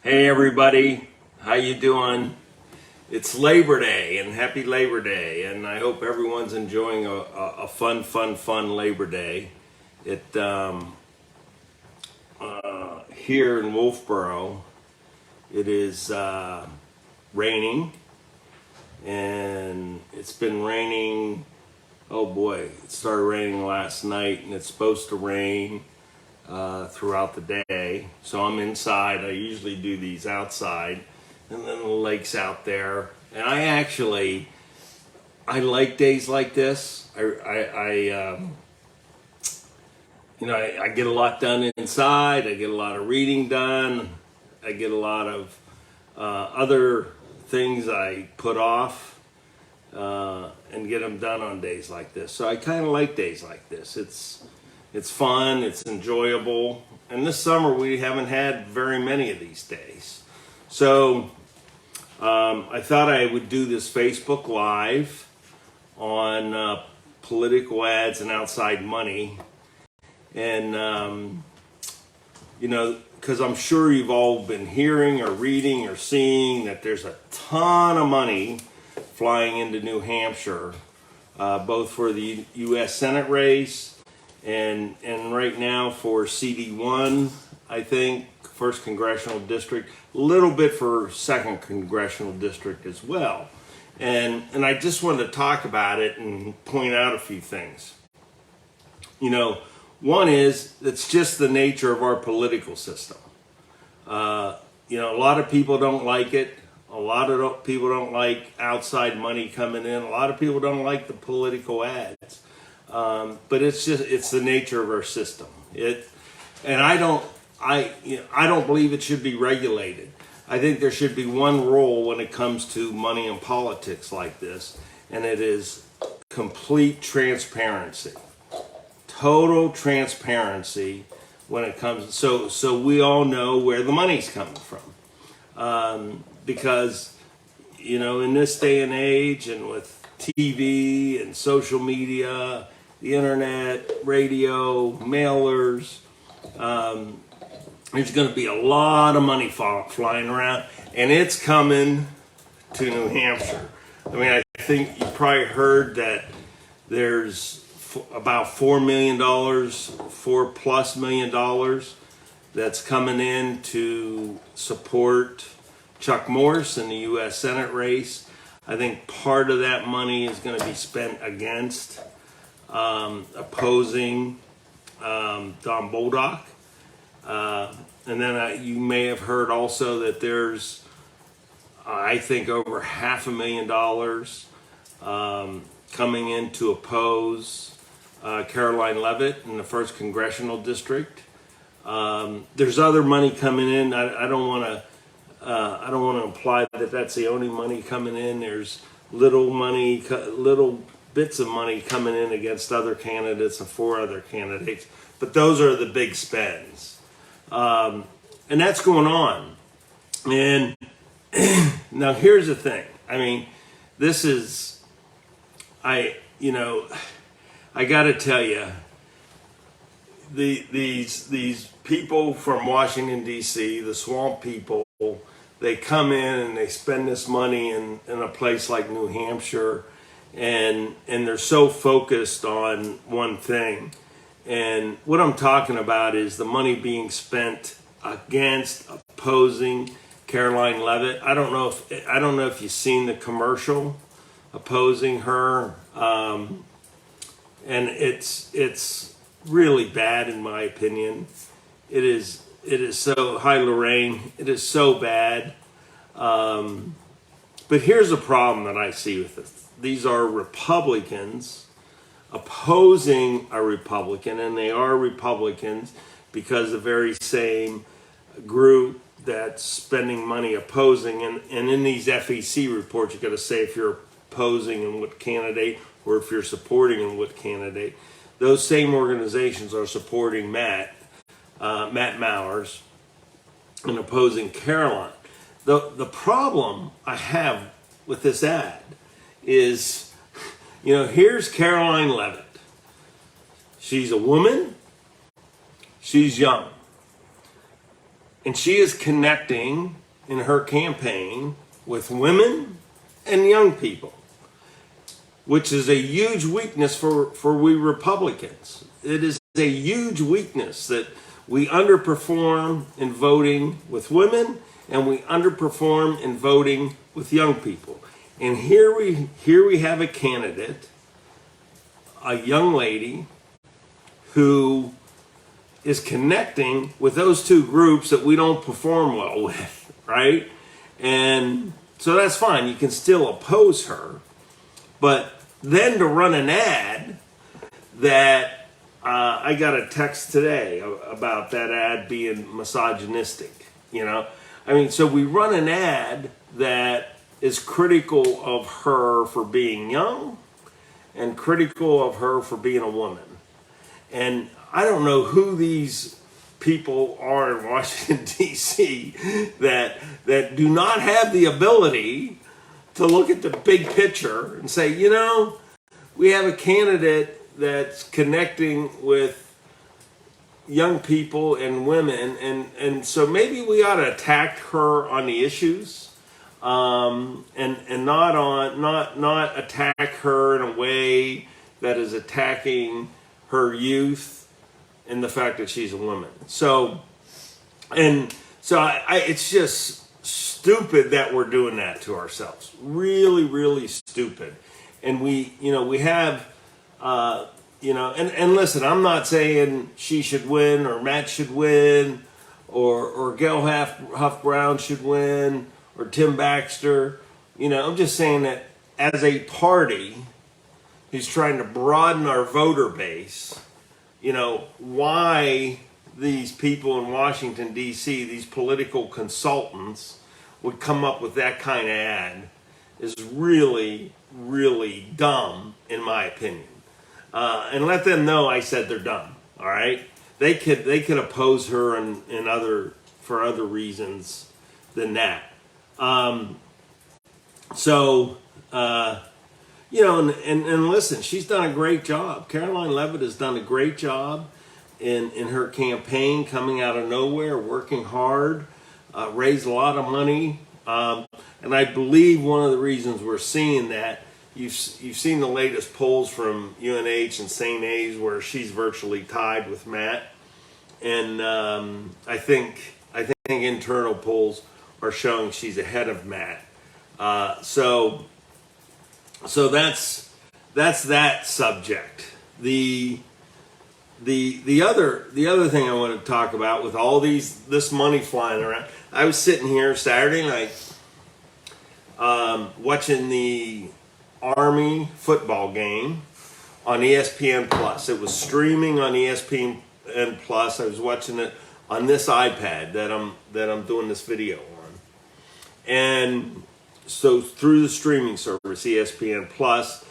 Hey everybody, how you doing? It's Labor Day, and happy Labor Day, and I hope everyone's enjoying a fun Labor Day. Here in Wolfboro, it is raining, and it's been raining. Oh boy, it started raining last night, and it's supposed to rain throughout the day. So I'm inside. I usually do these outside, and then the lake's out there. And I like days like this. I get a lot done inside. I get a lot of reading done. I get a lot of other things I put off and get them done on days like this. So I kind of like days like this. It's fun, it's enjoyable, and this summer we haven't had very many of these days. So I thought I would do this Facebook Live on political ads and outside money, and because I'm sure you've all been hearing or reading or seeing that there's a ton of money flying into New Hampshire, both for the U.S. Senate race and right now for CD1, I think, 1st Congressional District, a little bit for 2nd Congressional District as well. And I just wanted to talk about it and point out a few things. One is, it's just the nature of our political system. A lot of people don't like it. A lot of people don't like outside money coming in. A lot of people don't like the political ads. But it's the nature of our system. I don't believe it should be regulated. I think there should be one rule when it comes to money and politics like this, and it is complete transparency, total transparency when it comes. So we all know where the money's coming from, because in this day and age, and with TV and social media, the internet, radio, mailers, there's going to be a lot of money flying around, and it's coming to New Hampshire. I mean, I think you probably heard that there's about $4 million, $4+ million that's coming in to support Chuck Morse in the U.S. Senate race. I think part of that money is going to be spent against opposing Don Bolduc. And then you may have heard also that there's, I think, over $500,000 coming in to oppose Caroline Leavitt in the 1st Congressional District. There's other money coming in. I don't want to imply that that's the only money coming in. There's little bits of money coming in against other candidates and for other candidates, but those are the big spends, and that's going on. And now here's the thing. I mean, this is, I got to tell you, these people from Washington D.C., the swamp people, they come in and they spend this money in a place like New Hampshire, and they're so focused on one thing. And what I'm talking about is the money being spent against opposing Caroline Leavitt. I don't know if you've seen the commercial opposing her, and it's really bad in my opinion. It is so, hi Lorraine, it is so bad. But here's the problem that I see with this. These are Republicans opposing a Republican, and they are Republicans because the very same group that's spending money opposing. And in these FEC reports, you got to say if you're opposing and what candidate, or if you're supporting and what candidate. Those same organizations are supporting Matt Mowers and opposing Caroline. The problem I have with this ad is, here's Caroline Leavitt. She's a woman. She's young. And she is connecting in her campaign with women and young people, which is a huge weakness for we Republicans. It is a huge weakness that we underperform in voting with women and we underperform in voting with young people. And here we have a candidate, a young lady, who is connecting with those two groups that we don't perform well with, right? And so that's fine. You can still oppose her. But then to run an ad that I got a text today about that ad being misogynistic, you know? I mean, so we run an ad that is critical of her for being young and critical of her for being a woman. And I don't know who these people are in Washington, D.C. that do not have the ability to look at the big picture and say, you know, we have a candidate that's connecting with young people and women, and so maybe we ought to attack her on the issues, and not attack her in a way that is attacking her youth and the fact that she's a woman. So it's just stupid that we're doing that to ourselves. Really, really stupid. And we have, and listen, I'm not saying she should win or Matt should win or Gail Huff Brown should win or Tim Baxter. You know, I'm just saying that as a party who's trying to broaden our voter base, you know, why these people in Washington, D.C., these political consultants would come up with that kind of ad is really, really dumb, in my opinion. And let them know I said they're dumb, all right? They could oppose her for other reasons than that. You know, and listen, she's done a great job. Caroline Leavitt has done a great job in her campaign, coming out of nowhere, working hard, raised a lot of money. And I believe one of the reasons we're seeing that, you've seen the latest polls from UNH and St. A's where she's virtually tied with Matt. And I think internal polls are showing she's ahead of Matt. So that's that subject. The other thing I want to talk about with all this money flying around. I was sitting here Saturday night watching the Army football game on ESPN Plus. It was streaming on ESPN Plus. I was watching it on this iPad that I'm doing this video on, and so through the streaming service ESPN Plus,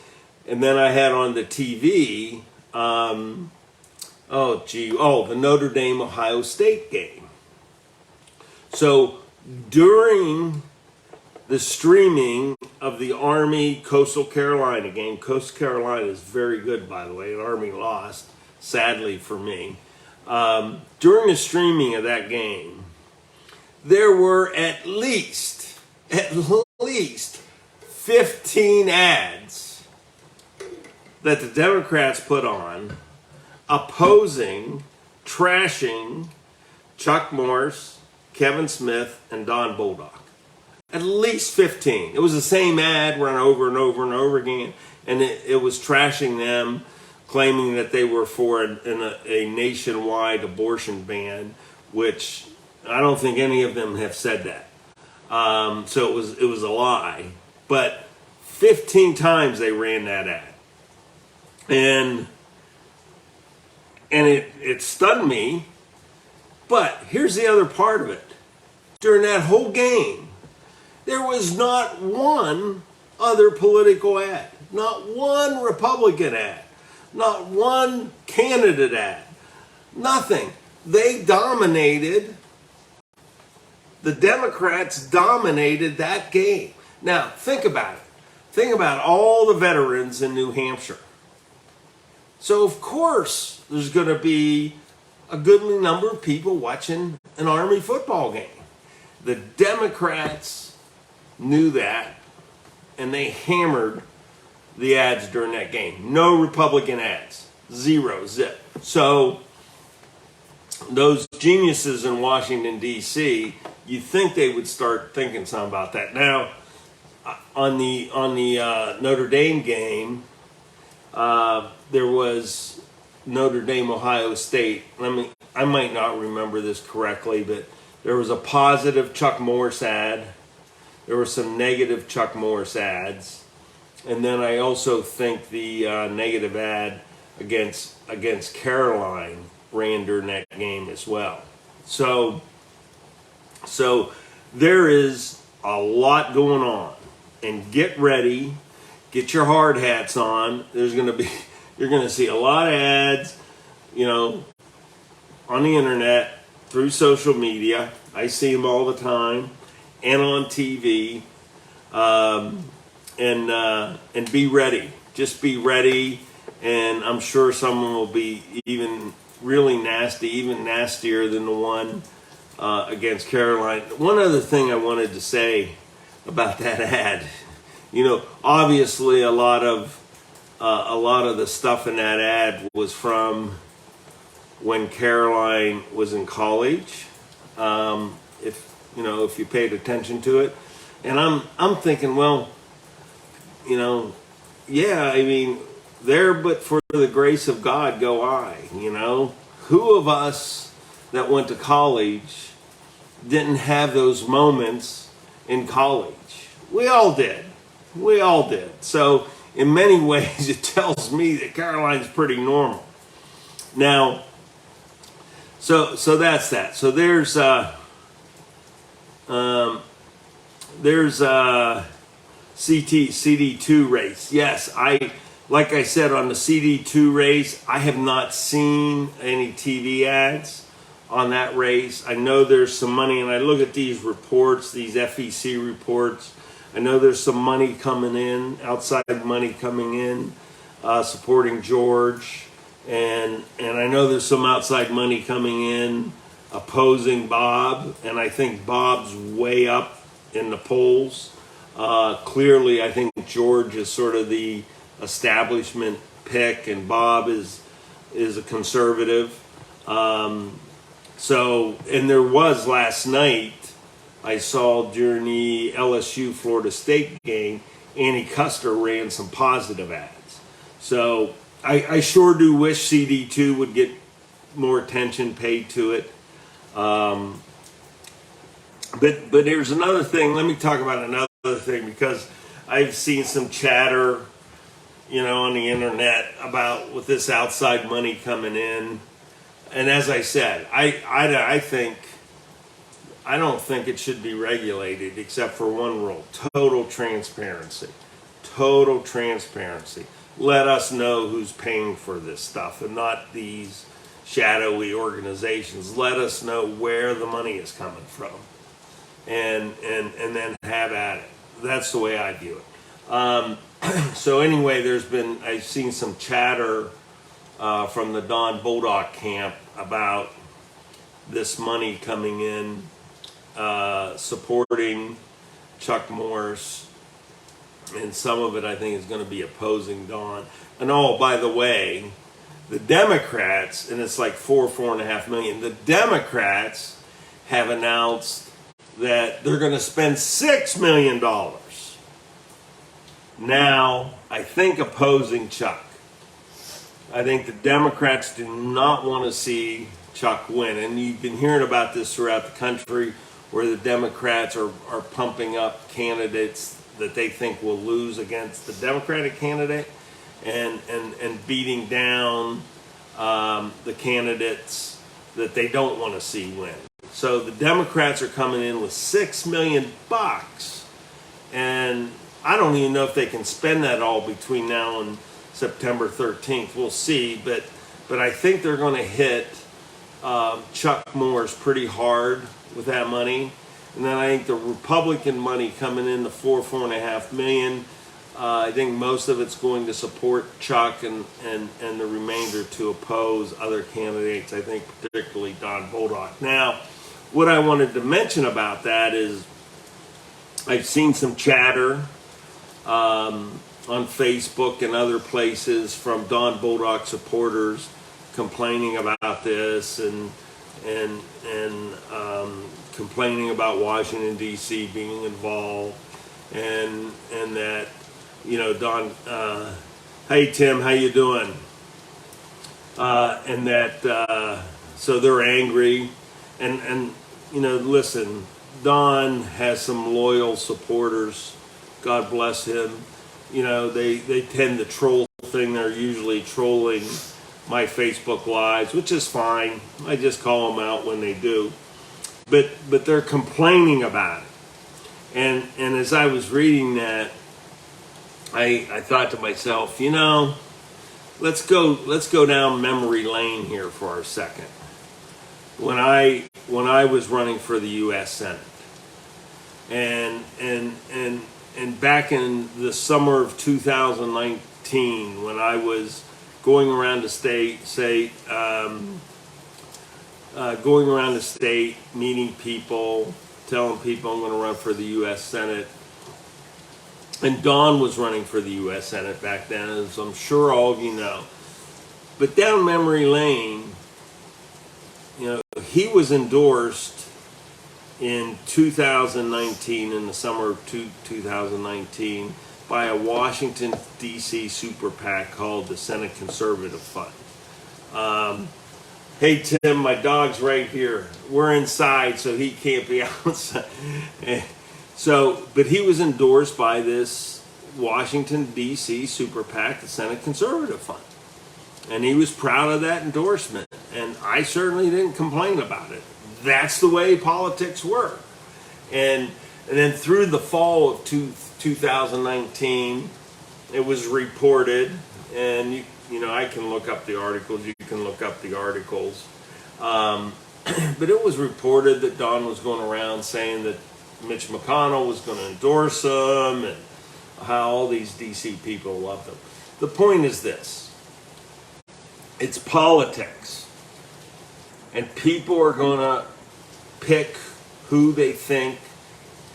and then I had on the TV the Notre Dame Ohio State game. So during the streaming of the Army Coastal Carolina game, Coastal Carolina is very good, by the way, and Army lost, sadly for me. During the streaming of that game, there were at least 15 ads that the Democrats put on opposing, trashing Chuck Morse, Kevin Smith, and Don Bolduc. At least 15. It was the same ad run over and over and over again, and it was trashing them, claiming that they were for a nationwide abortion ban, which I don't think any of them have said that. So it was a lie. But 15 times they ran that ad. And it stunned me. But here's the other part of it. During that whole game, there was not one other political ad, not one Republican ad, not one candidate ad, nothing. They dominated, the Democrats dominated that game. Now, think about it. Think about all the veterans in New Hampshire. So, of course, there's going to be a goodly number of people watching an Army football game. The Democrats knew that, and they hammered the ads during that game. No Republican ads. Zero, zip. So those geniuses in Washington, D.C., you'd think they would start thinking something about that. Now, on the Notre Dame game, there was Notre Dame, Ohio State. I might not remember this correctly, but there was a positive Chuck Morse ad. There were some negative Chuck Morse ads. And then I also think the negative ad against Caroline ran during that game as well. So there is a lot going on. And get ready, get your hard hats on. You're going to see a lot of ads, on the internet, through social media. I see them all the time, and on TV. And be ready. Just be ready, and I'm sure someone will be even really nasty, even nastier than the one against Caroline. One other thing I wanted to say about that ad, obviously a lot of the stuff in that ad was from when Caroline was in college. If you paid attention to it, and I'm thinking, well, there but for the grace of God go I. Who of us that went to college didn't have those moments in college? We all did. So in many ways, it tells me that Caroline's pretty normal. Now, so that's that. So there's CD2 race. Yes, like I said, on the CD2 race, I have not seen any TV ads on that race. I know there's some money, and I look at these reports, these FEC reports. I know there's some money coming in, outside money coming in, supporting George, and I know there's some outside money coming in opposing Bob, and I think Bob's way up in the polls. Clearly, I think George is sort of the establishment pick, and Bob is a conservative. And there was last night, I saw during the LSU Florida State game, Annie Custer ran some positive ads. So I sure do wish CD2 would get more attention paid to it. But here's another thing. Let me talk about another thing, because I've seen some chatter, on the internet about with this outside money coming in. And as I said, I don't think it should be regulated except for one rule: total transparency. Total transparency. Let us know who's paying for this stuff, and not these shadowy organizations. Let us know where the money is coming from, and then have at it. That's the way I view it. So anyway, I've seen some chatter from the Don Bulldog camp about this money coming in, supporting Chuck Morse, and some of it I think is going to be opposing Don. And by the way, the Democrats, and it's like $4.5 million. The Democrats have announced that they're going to spend $6 million. Now, I think opposing Chuck. I think the Democrats do not want to see Chuck win. And you've been hearing about this throughout the country, where the Democrats are pumping up candidates that they think will lose against the Democratic candidate, and beating down the candidates that they don't want to see win. So the Democrats are coming in with $6 million, and I don't even know if they can spend that all between now and September 13th. We'll see, but I think they're going to hit Chuck Morse pretty hard with that money. And then I think the Republican money coming in, the $4.5 million, I think most of it's going to support Chuck, and the remainder to oppose other candidates, I think particularly Don Bolduc. Now, what I wanted to mention about that is I've seen some chatter on Facebook and other places from Don Bolduc supporters complaining about this and complaining about Washington D.C. being involved, and that, you know, Don, hey Tim, how you doing? And that so they're angry, and you know, listen, Don has some loyal supporters. God bless him. You know, they tend to troll thing. They're usually trolling my Facebook lives, which is fine. I just call them out when they do. But they're complaining about it. And as I was reading that, I thought to myself, you know, let's go down memory lane here for a second. When I was running for the U.S. Senate, and back in the summer of 2019, when I was going around the state, meeting people, telling people I'm going to run for the U.S. Senate. And Don was running for the U.S. Senate back then, as I'm sure all of you know. But down memory lane, you know, he was endorsed in 2019, in the summer of 2019, by a Washington, D.C. super PAC called the Senate Conservative Fund. Hey, Tim, my dog's right here. We're inside, so he can't be outside. But he was endorsed by this Washington, D.C. super PAC, the Senate Conservative Fund. And he was proud of that endorsement. And I certainly didn't complain about it. That's the way politics work. And then through the fall of 2019, it was reported, and you know, I can look up the articles, you can look up the articles, but it was reported that Don was going around saying that Mitch McConnell was going to endorse him, and how all these DC people loved him. The point is this: it's politics, and people are going to pick who they think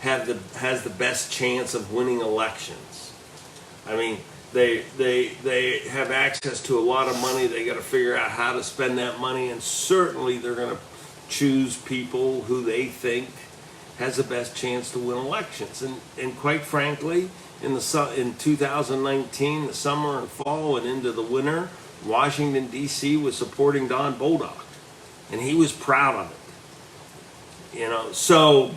has the best chance of winning elections. I mean, they have access to a lot of money. They got to figure out how to spend that money, and certainly they're going to choose people who they think has the best chance to win elections. And quite frankly, in 2019, the summer and fall and into the winter, Washington D.C. was supporting Don Bolduc, and he was proud of it. You know, so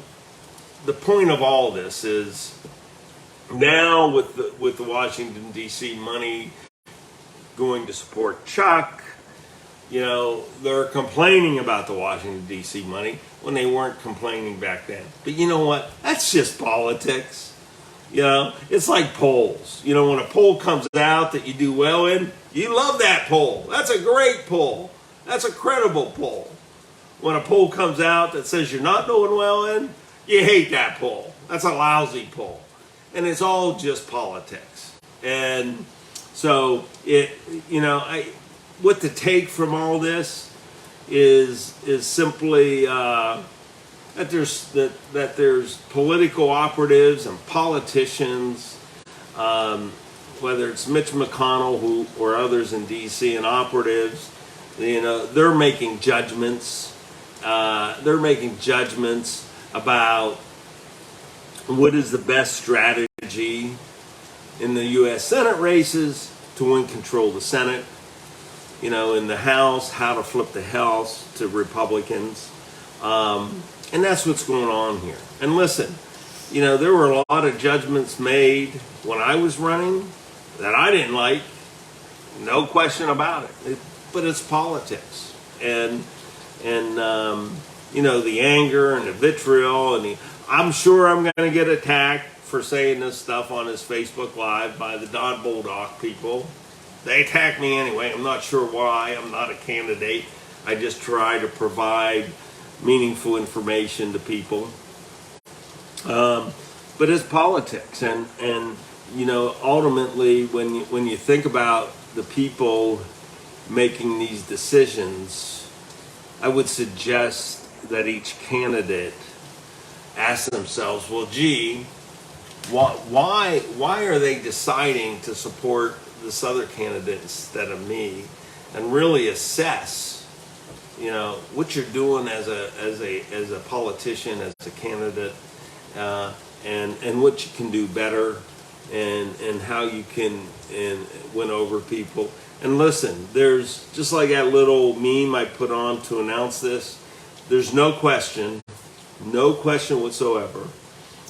the point of all this is, now with the Washington D.C. money going to support Chuck, you know, they're complaining about the Washington D.C. money when they weren't complaining back then. But you know what? That's just politics. You know, it's like polls. You know, when a poll comes out that you do well in, you love that poll. That's a great poll. That's a credible poll. When a poll comes out that says you're not doing well in, you hate that poll. That's a lousy poll. And it's all just politics. And so what to take from all this is simply that there's political operatives and politicians, whether it's Mitch McConnell or others in D.C. and operatives, you know, they're making judgments. They're making judgments about what is the best strategy in the U.S. Senate races to win control of the Senate. You know, in the House, how to flip the House to Republicans. And that's what's going on here. And listen, you know, there were a lot of judgments made when I was running that I didn't like. No question about it. But it's politics. And you know, the anger and the vitriol, and I'm sure I'm going to get attacked for saying this stuff on his Facebook Live by the Don Bolduc people. They attack me anyway. I'm not sure why. I'm not a candidate. I just try to provide meaningful information to people. But it's politics, and ultimately, when you think about the people making these decisions, I would suggest that each candidate ask themselves, well, gee, why are they deciding to support this other candidate instead of me, and really assess, what you're doing as a politician, as a candidate, and what you can do better, and how you can win over people. And listen, there's just like that little meme I put on to announce this. There's no question whatsoever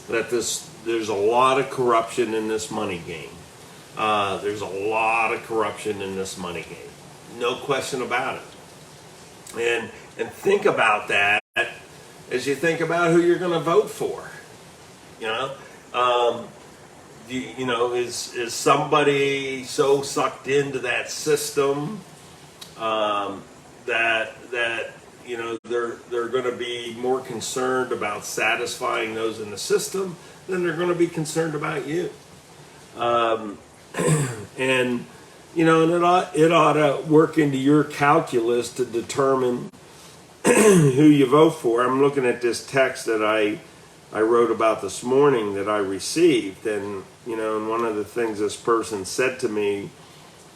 that there's a lot of corruption in this money game. There's a lot of corruption in this money game. No question about it. And think about that as you think about who you're going to vote for. Is somebody so sucked into that system that they're going to be more concerned about satisfying those in the system than they're going to be concerned about you. And it ought to work into your calculus to determine who you vote for. I'm looking at this text that I wrote about this morning that I received, and and one of the things this person said to me,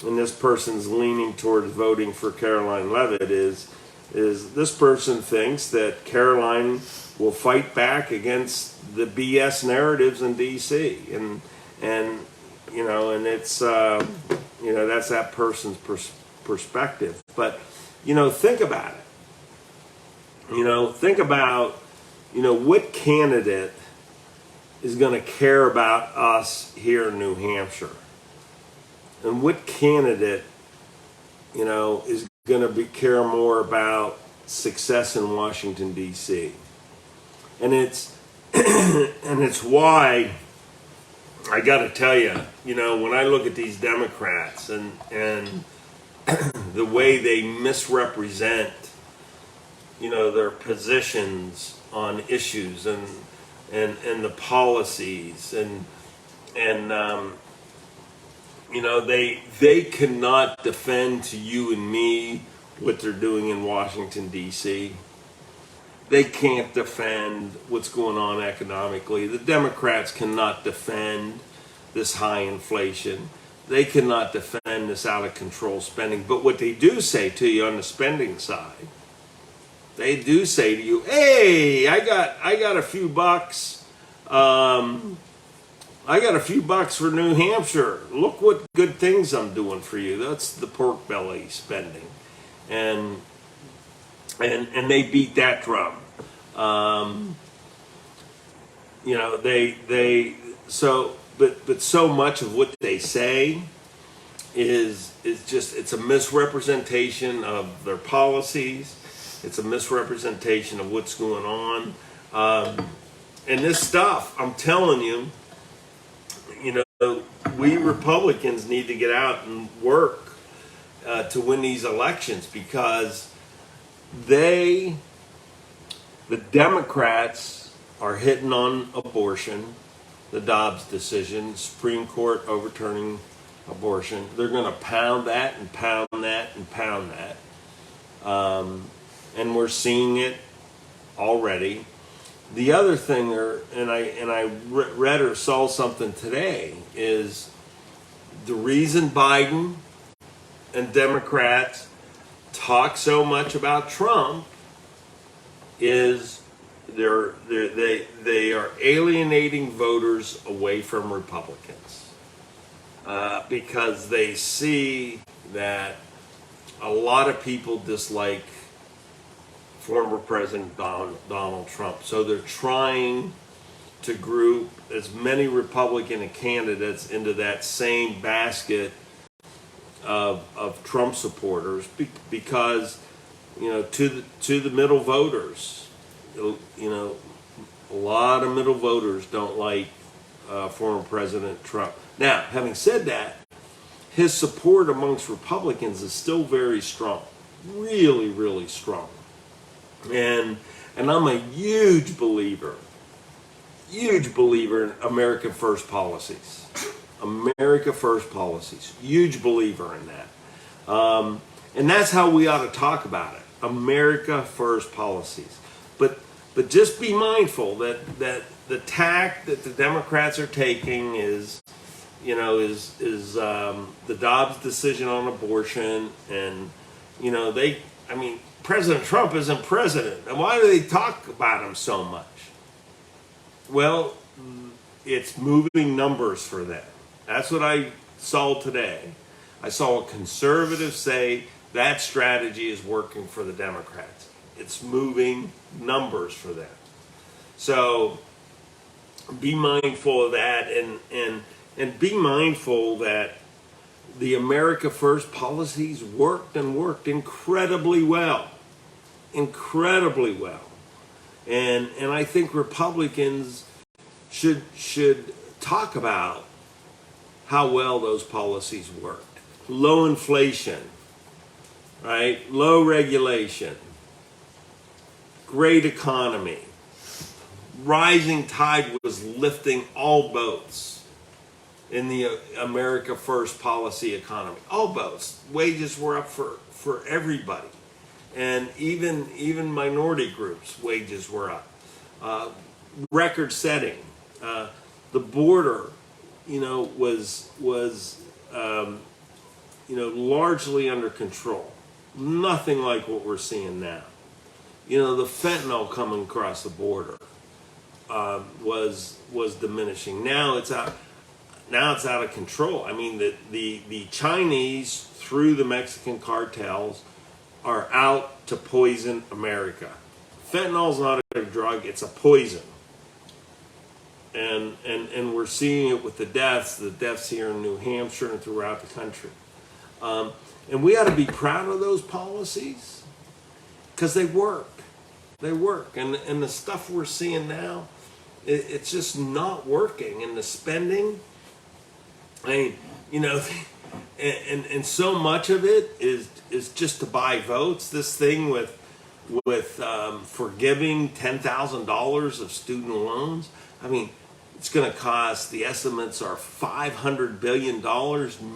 and this person's leaning towards voting for Caroline Leavitt, is this person thinks that Caroline will fight back against the BS narratives in D.C. and it's that's that person's perspective. But think about it. Think about what candidate is going to care about us here in New Hampshire, and what candidate is going to care more about success in Washington D.C. And it's why I got to tell you, when I look at these Democrats and the way they misrepresent their positions on issues and the policies and they cannot defend to you and me what they're doing in Washington D.C. They can't defend what's going on economically. The Democrats cannot defend this high inflation. They cannot defend this out of control spending. But what they do say to you on the spending side, they do say to you, hey, I got a few bucks. I got a few bucks for New Hampshire. Look what good things I'm doing for you. That's the pork belly spending. And they beat that drum. But so much of what they say is just, it's a misrepresentation of their policies. It's a misrepresentation of what's going on. And this stuff, I'm telling you, we Republicans need to get out and work to win these elections, because the Democrats are hitting on abortion, the Dobbs decision, Supreme Court overturning abortion. They're going to pound that and pound that and pound that. And we're seeing it already. The other thing, I read or saw something today, is the reason Biden and Democrats talk so much about Trump is they are alienating voters away from Republicans, because they see that a lot of people dislike former President Donald Trump. So they're trying to group as many Republican candidates into that same basket of Trump supporters, because to the middle voters, a lot of middle voters don't like former President Trump. Now, having said that, his support amongst Republicans is still very strong, really, really strong. And I'm a huge believer in American first policies. America First policies. Huge believer in that. And that's how we ought to talk about it. America First policies. But just be mindful that the tack that the Democrats are taking is the Dobbs decision on abortion, and President Trump isn't president, and why do they talk about him so much? Well, it's moving numbers for them. That's what I saw today. I saw a conservative say that strategy is working for the Democrats. It's moving numbers for them. So be mindful of that, and be mindful that the America First policies worked incredibly well. Incredibly well. And I think Republicans should talk about how well those policies worked. Low inflation, right? Low regulation, great economy. Rising tide was lifting all boats in the America First policy economy. All boats. Wages were up for everybody. And even minority groups' wages were up. Record setting. The border, was largely under control. Nothing like what we're seeing now. The fentanyl coming across the border was diminishing. Now it's out of control. I mean, the Chinese through the Mexican cartels are out to poison America. Fentanyl's not a drug; it's a poison. And we're seeing it with the deaths here in New Hampshire and throughout the country. And we ought to be proud of those policies because they work. They work. And the stuff we're seeing now, it's just not working. And the spending, and so much of it is just to buy votes. This thing with forgiving $10,000 of student loans. I mean, it's going to cost, the estimates are $500 billion,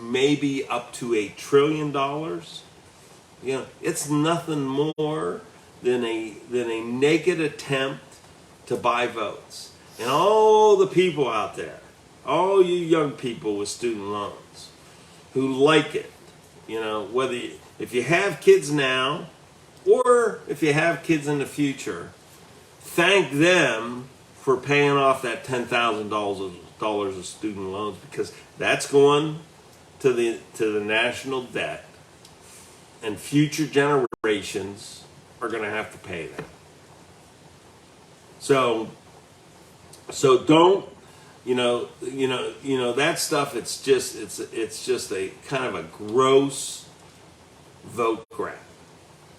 maybe up to $1 trillion. It's nothing more than a naked attempt to buy votes. And all the people out there, all you young people with student loans who like it, if you have kids now or if you have kids in the future, thank them for paying off that $10,000 of student loans, because that's going to the national debt, and future generations are going to have to pay that. So don't, that stuff. It's just a kind of a gross vote grab.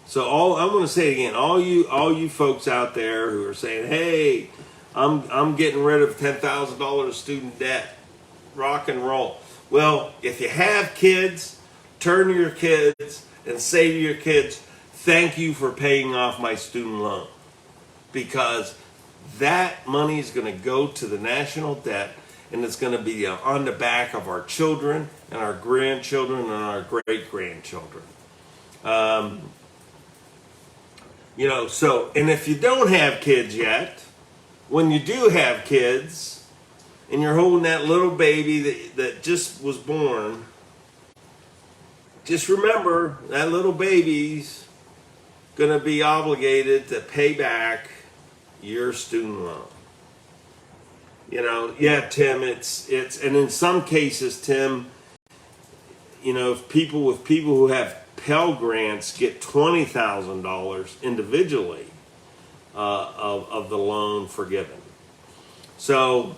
So I'm going to say it again. All you folks out there who are saying, "Hey, I'm getting rid of $10,000 student debt, rock and roll." Well, if you have kids, turn to your kids and say to your kids, "Thank you for paying off my student loan," because that money is going to go to the national debt, and it's going to be on the back of our children and our grandchildren and our great-grandchildren. And if you don't have kids yet, when you do have kids and you're holding that little baby that just was born, just remember that little baby's going to be obligated to pay back your student loan. Yeah, Tim, it's and in some cases, Tim, if people who have Pell Grants get $20,000 individually of the loan forgiven. So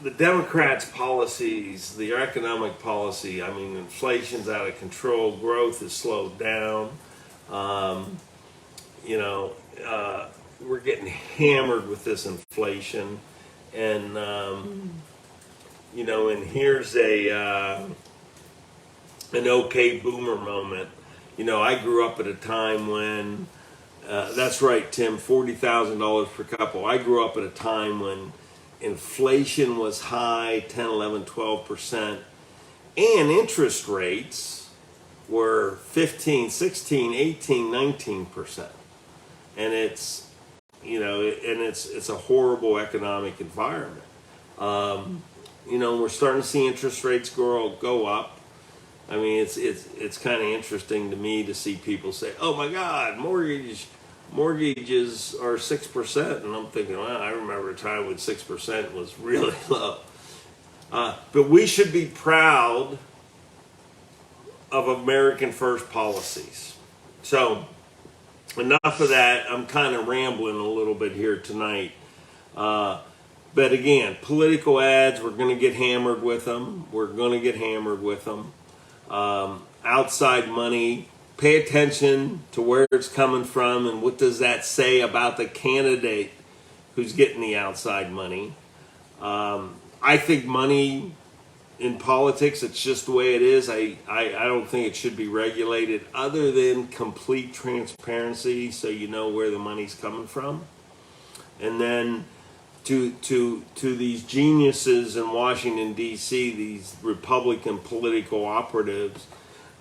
the Democrats' policies, the economic policy, inflation's out of control, growth is slowed down. We're getting hammered with this inflation, and and here's an okay boomer moment. I grew up at a time when That's right, Tim, $40,000 per couple. I grew up at a time when inflation was high, 10, 11, 12%, and interest rates were 15, 16, 18, 19%. And it's, it's a horrible economic environment. We're starting to see interest rates go up. I mean, it's kind of interesting to me to see people say, "Oh my God, mortgages are 6%," and I'm thinking, well, I remember a time when 6% was really low. But we should be proud of American First policies. So, enough of that. I'm kind of rambling a little bit here tonight. But again, political ads, we're going to get hammered with them. Outside money, pay attention to where it's coming from and what does that say about the candidate who's getting the outside money. I think money in politics, it's just the way it is. I don't think it should be regulated other than complete transparency so you know where the money's coming from. And then to these geniuses in Washington, D.C., these Republican political operatives,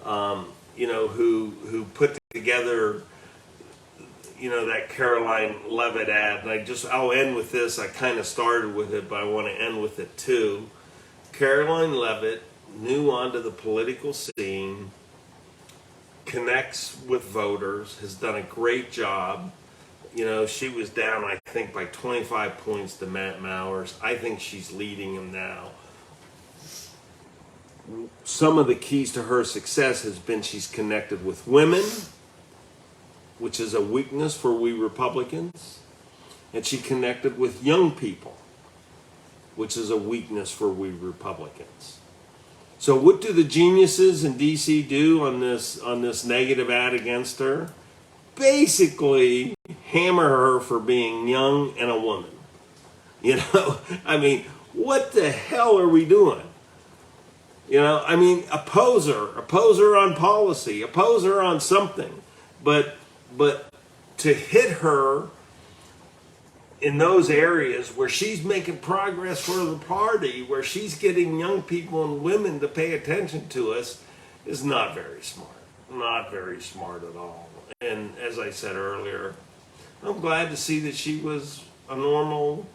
who put together, that Caroline Levitt ad. And I'll end with this. I kind of started with it, but I want to end with it too. Caroline Levitt, new onto the political scene, connects with voters, has done a great job. She was down, I think, by 25 points to Matt Mowers. I think she's leading him now. Some of the keys to her success has been she's connected with women, which is a weakness for we Republicans. And she connected with young people, which is a weakness for we Republicans. So what do the geniuses in D.C. do on this negative ad against her? Basically hammer her for being young and a woman. I mean, what the hell are we doing? Oppose her on policy, oppose her on something, but to hit her in those areas where she's making progress for the party, where she's getting young people and women to pay attention to us, is not very smart. Not very smart at all. And as I said earlier, I'm glad to see that she was a normal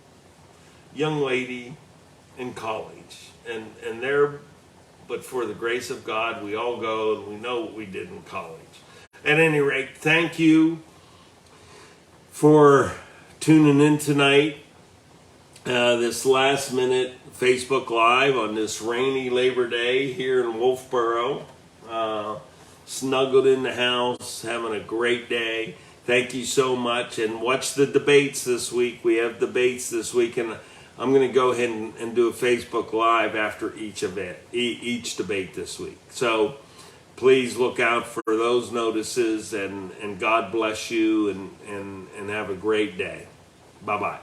young lady in college. And there, but for the grace of God, we all go and we know what we did in college. At any rate, thank you for tuning in tonight. This last minute Facebook Live on this rainy Labor Day here in Wolfboro. Snuggled in the house, having a great day. Thank you so much. And watch the debates this week. We have debates this week, and I'm going to go ahead and do a Facebook Live after each debate this week. So please look out for those notices, and God bless you, and have a great day. Bye-bye.